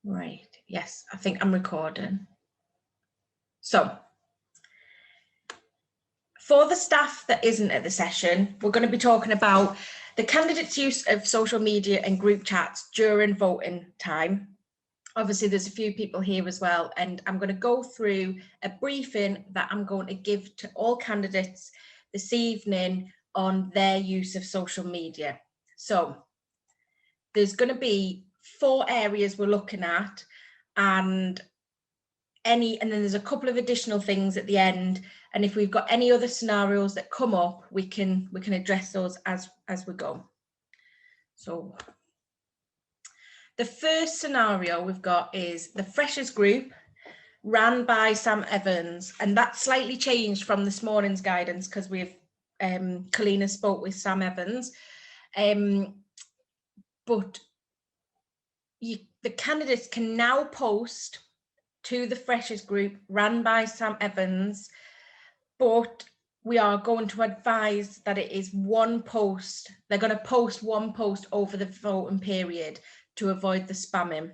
Right, yes, I think I'm recording. So, for the staff that isn't at the session, we're going to be talking about the candidates' use of social media and group chats during voting time. Obviously, there's a few people here as well, and I'm going to go through a briefing that I'm going to give to all candidates this evening on their use of social media. So, there's going to be 4 areas we're looking at, and then there's a couple of additional things at the end, and if we've got any other scenarios that come up, we can address those as we go. So the first scenario we've got is the freshers group ran by Sam Evans, and that's slightly changed from this morning's guidance because we've Kalina spoke with Sam Evans, but the candidates can now post to the freshers group ran by Sam Evans, but we are going to advise that it is one post. They're going to post one post over the voting period to avoid the spamming.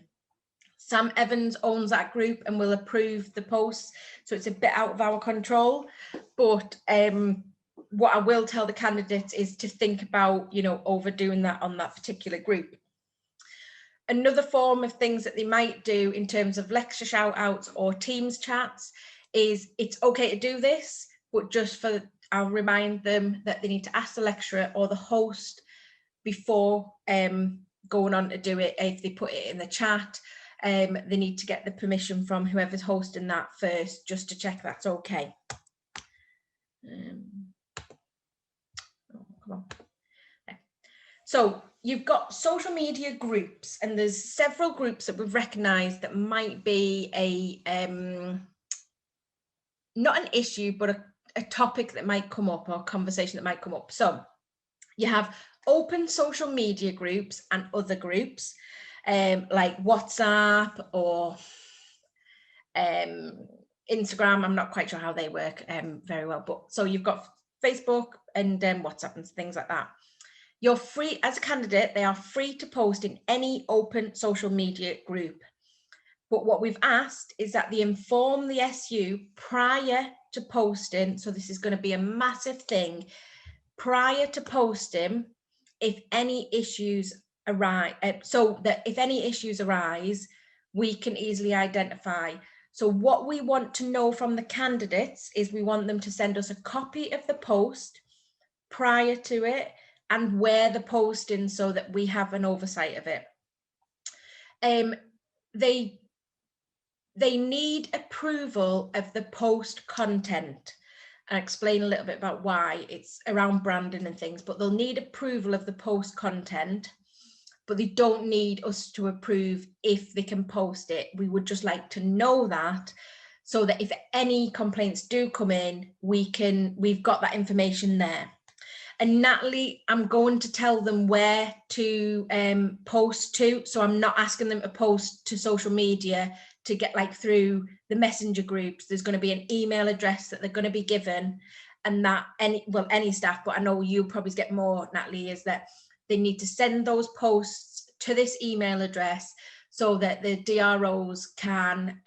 Sam Evans owns that group and will approve the posts, so it's a bit out of our control, but what I will tell the candidates is to think about, overdoing that on that particular group. Another form of things that they might do in terms of lecture shout outs or Teams chats is it's okay to do this, but I'll remind them that they need to ask the lecturer or the host before going on to do it. If they put it in the chat, they need to get the permission from whoever's hosting that first, just to check that's okay. Come on. So you've got social media groups, and there's several groups that we've recognised that might be not an issue, but a topic that might come up, or conversation that might come up. So you have open social media groups and other groups, like WhatsApp or Instagram. I'm not quite sure how they work very well, but so you've got Facebook and WhatsApp and things like that. You're free as a candidate, they are free to post in any open social media group. But what we've asked is that they inform the SU prior to posting. So this is going to be a massive thing. Prior to posting, if any issues arise, so that if any issues arise, we can easily identify. So what we want to know from the candidates is we want them to send us a copy of the post prior to it and where the posting, so that we have an oversight of it. They need approval of the post content. I'll explain a little bit about why. It's around branding and things, but they'll need approval of the post content, but they don't need us to approve if they can post it. We would just like to know that, so that if any complaints do come in, we've got that information there. And Natalie, I'm going to tell them where to post to. So I'm not asking them to post to social media to get through the messenger groups. There's going to be an email address that they're going to be given, and that any staff, but I know you'll probably get more, Natalie, is that they need to send those posts to this email address so that the DROs can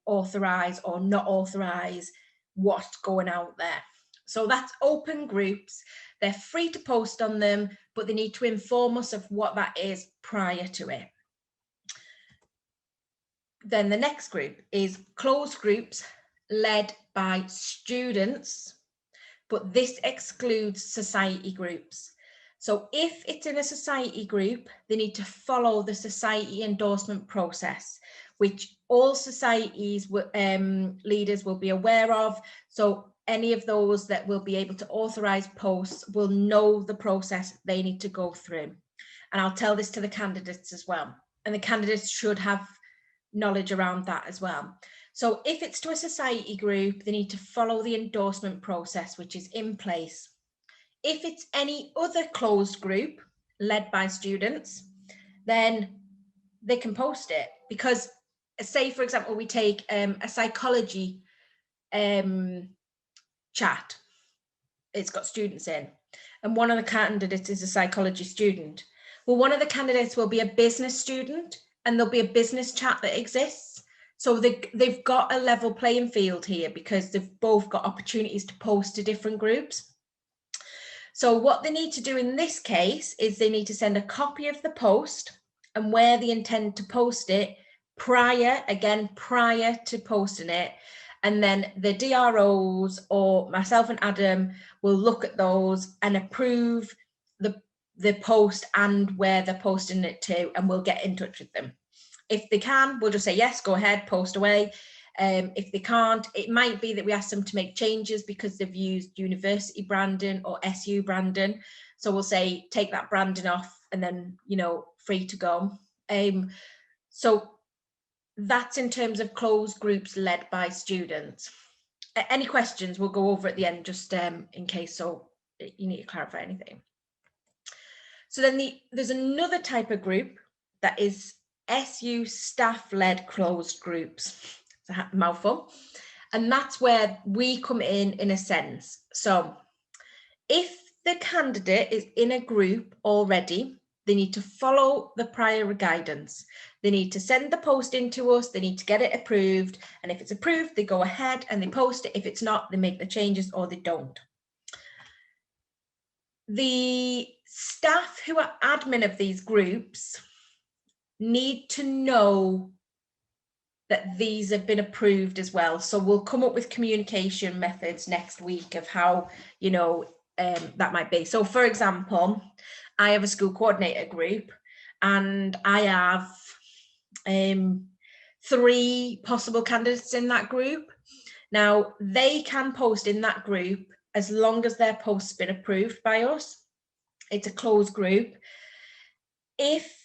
authorize or not authorize what's going out there. So that's open groups. They're free to post on them, but they need to inform us of what that is prior to it. Then the next group is closed groups led by students, but this excludes society groups. So if it's in a society group, they need to follow the society endorsement process, which all societies leaders will be aware of. So any of those that will be able to authorize posts will know the process they need to go through. And I'll tell this to the candidates as well. And the candidates should have knowledge around that as well. So if it's to a society group, they need to follow the endorsement process, which is in place. If it's any other closed group led by students, then they can post it. Because say, for example, we take a psychology chat, it's got students in, and one of the candidates is a psychology student. Well, one of the candidates will be a business student and there'll be a business chat that exists. So they've got a level playing field here because they've both got opportunities to post to different groups. So what they need to do in this case is they need to send a copy of the post and where they intend to post it prior to posting it. And then the DROs or myself and Adam will look at those and approve the post and where they're posting it to, and we'll get in touch with them. If they can, we'll just say, yes, go ahead, post away. If they can't, it might be that we ask them to make changes because they've used university branding or SU branding. So we'll say, take that branding off and then, you know, free to go. So that's in terms of closed groups led by students. Any questions we'll go over at the end, just in case so you need to clarify anything. So then there's another type of group that is SU staff-led closed groups. It's a mouthful. And that's where we come in a sense. So if the candidate is in a group already, they need to follow the prior guidance. They need to send the post in to us. They need to get it approved. And if it's approved, they go ahead and they post it. If it's not, they make the changes or they don't. The staff who are admin of these groups need to know that these have been approved as well. So we'll come up with communication methods next week of how, you know, that might be. So for example, I have a school coordinator group and I have 3 possible candidates in that group. Now they can post in that group as long as their post's been approved by us. It's a closed group. If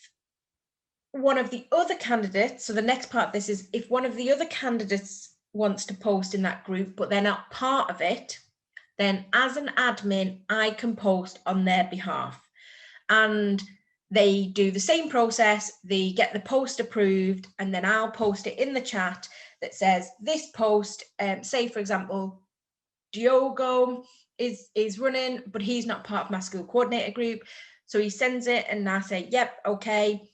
one of the other candidates, so the next part of this is if one of the other candidates wants to post in that group, but they're not part of it, then as an admin, I can post on their behalf. And they do the same process, they get the post approved, and then I'll post it in the chat that says this post, say for example, Diogo is running, but he's not part of my school coordinator group. So he sends it and I say, yep, okay.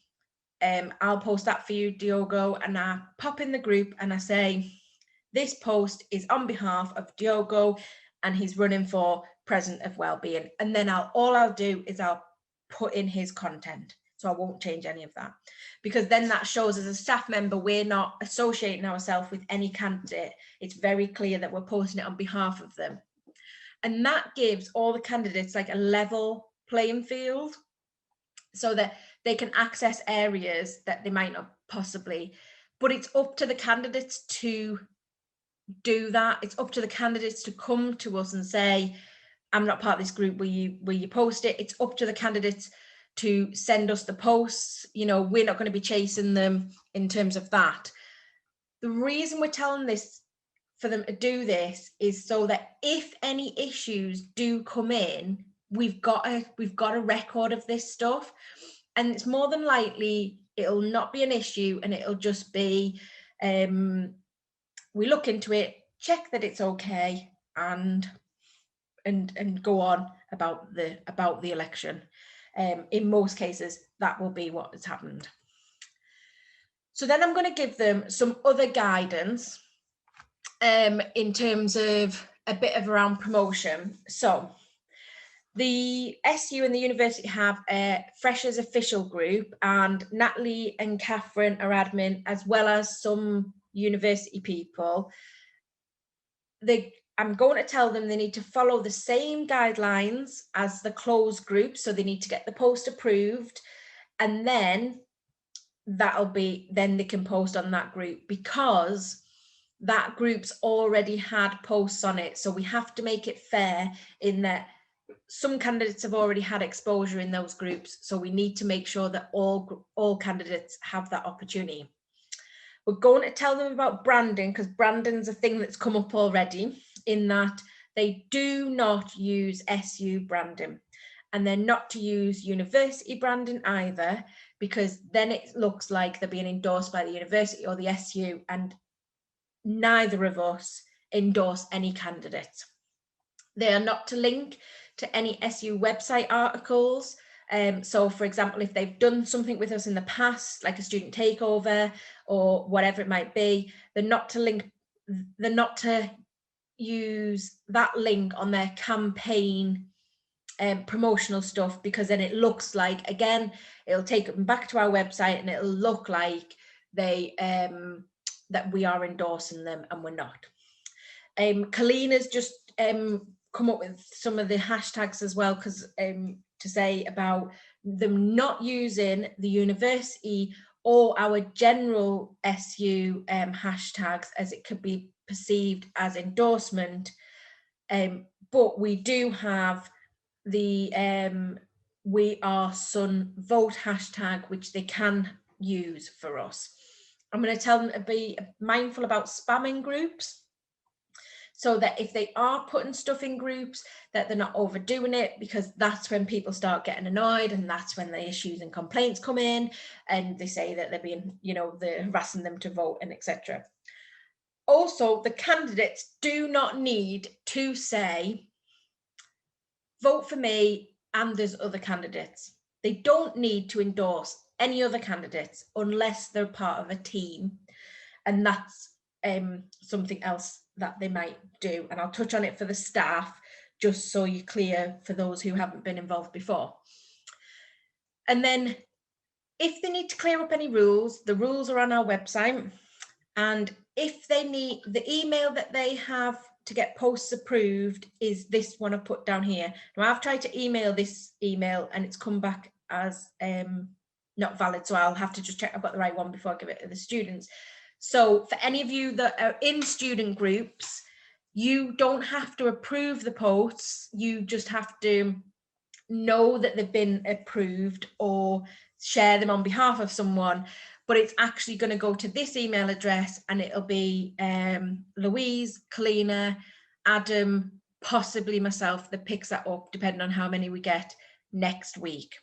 I'll post that for you, Diogo, and I pop in the group and I say, this post is on behalf of Diogo and he's running for President of Wellbeing. And then all I'll do is I'll put in his content. So I won't change any of that, because then that shows as a staff member, we're not associating ourselves with any candidate. It's very clear that we're posting it on behalf of them. And that gives all the candidates like a level playing field so that they can access areas that they might not possibly, but it's up to the candidates to do that. It's up to the candidates to come to us and say, I'm not part of this group, will you post it? It's up to the candidates to send us the posts. You know, we're not going to be chasing them in terms of that. The reason we're telling this for them to do this is so that if any issues do come in, we've got a record of this stuff, and it's more than likely it'll not be an issue, and it'll just be we look into it, check that it's okay, and go on about the election. In most cases, that will be what has happened. So then I'm going to give them some other guidance in terms of a bit of around promotion. So the SU and the university have a Freshers official group, and Natalie and Catherine are admin, as well as some university people. I'm going to tell them they need to follow the same guidelines as the closed group. So they need to get the post approved, and then then they can post on that group, because that group's already had posts on it. So we have to make it fair in that some candidates have already had exposure in those groups. So we need to make sure that all candidates have that opportunity. We're going to tell them about branding, because branding's a thing that's come up already, in that they do not use SU branding, and they're not to use university branding either, because then it looks like they're being endorsed by the university or the SU, and neither of us endorse any candidates. They are not to link to any SU website articles. So for example, if they've done something with us in the past, like a student takeover or whatever it might be, they're not to use that link on their campaign promotional stuff, because then it looks like, again, it'll take them back to our website and it'll look like they that we are endorsing them, and we're not. Kalina's just come up with some of the hashtags as well, because to say about them not using the university or our general SU hashtags, as it could be perceived as endorsement, but we do have the We Are Sun Vote hashtag, which they can use for us. I'm going to tell them to be mindful about spamming groups, so that if they are putting stuff in groups, that they're not overdoing it, because that's when people start getting annoyed, and that's when the issues and complaints come in, and they say that they're being, they're harassing them to vote, and etc. Also, the candidates do not need to say, vote for me and there's other candidates. They don't need to endorse any other candidates unless they're part of a team, and that's something else that they might do, and I'll touch on it for the staff just so you're clear for those who haven't been involved before. And then if they need to clear up any rules, the rules are on our website, and if they need, the email that they have to get posts approved is this one I put down here. Now I've tried to email this email and it's come back as not valid, so I'll have to just check I've got the right one before I give it to the students. So for any of you that are in student groups, you don't have to approve the posts, you just have to know that they've been approved or share them on behalf of someone. But it's actually going to go to this email address, and it'll be Louise, Kalina, Adam, possibly myself that picks that up, depending on how many we get next week.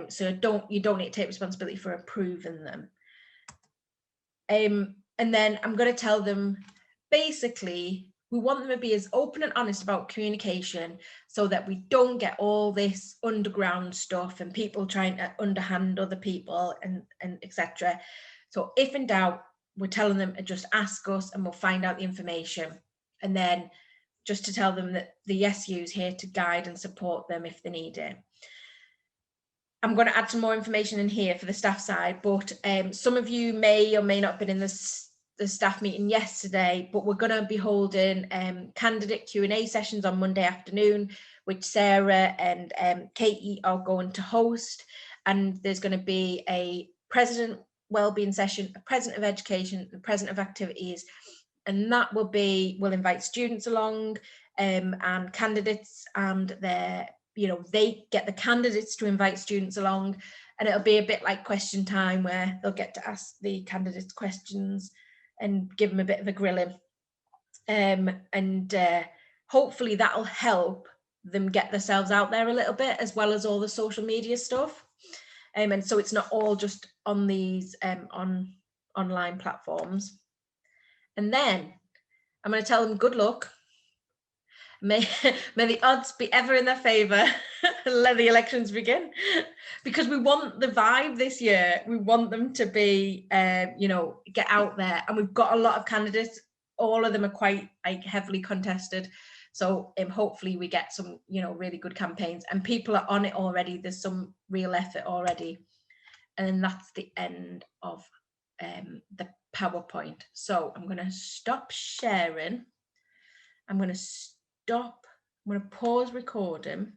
So you don't need to take responsibility for approving them. And then I'm going to tell them, basically, we want them to be as open and honest about communication, so that we don't get all this underground stuff and people trying to underhand other people and etc. So if in doubt, we're telling them to just ask us and we'll find out the information. And then just to tell them that the SU is here to guide and support them if they need it. I'm going to add some more information in here for the staff side, but some of you may or may not have been in the staff meeting yesterday, but we're going to be holding candidate Q&A sessions on Monday afternoon, which Sarah and Katie are going to host. And there's going to be a president wellbeing session, a president of education, a president of activities, and that we'll invite students along and candidates, and they get the candidates to invite students along, and it'll be a bit like question time, where they'll get to ask the candidates questions and give them a bit of a grilling, and hopefully that'll help them get themselves out there a little bit, as well as all the social media stuff, and so it's not all just on these online platforms. And then I'm going to tell them good luck. May the odds be ever in their favour. Let the elections begin, because we want the vibe this year. We want them to be, get out there, and we've got a lot of candidates. All of them are quite heavily contested. So hopefully we get some, really good campaigns, and people are on it already. There's some real effort already, and then that's the end of the PowerPoint. So I'm going to stop sharing. I'm going to pause recording,